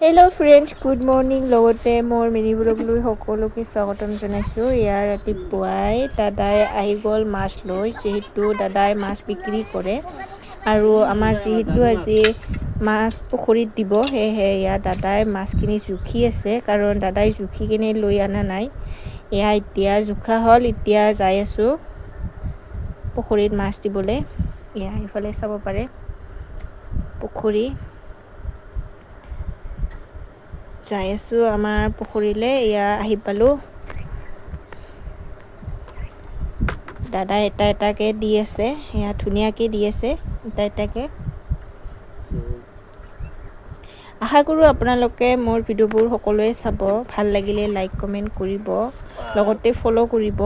Hello' friends, good morning. লগতে মোৰ mini ব্লগলৈ সকলোকে স্বাগতম জনাইছোঁ। ইয়াৰ ৰাতিপুৱাই দাদাই আহি গ'ল মাছ লৈ, যিহেতু দাদাই মাছ বিক্ৰী কৰে আৰু আমাৰ যিহেতু আজি মাছ পুখুৰীত দিব, সেয়েহে ইয়াত দাদাই মাছখিনি জুখি আছে, কাৰণ দাদাই জুখি কিনে লৈ অনা নাই। এয়া এতিয়া জোখা হ'ল, এতিয়া যাই আছোঁ পুখুৰীত মাছ দিবলৈ। এয়া এইফালে চাব পাৰে পুখুৰী। যাই আছোঁ আমাৰ পুখুৰীলৈ, এয়া আহি পালোঁ। দাদাই এটা এটাকৈ দি আছে, এয়া ধুনীয়াকৈ দি আছে এটা এটাকৈ। আশা কৰোঁ আপোনালোকে মোৰ ভিডিঅ'বোৰ সকলোৱে চাব, ভাল লাগিলে লাইক কমেণ্ট কৰিব, লগতে ফ'ল' কৰিব।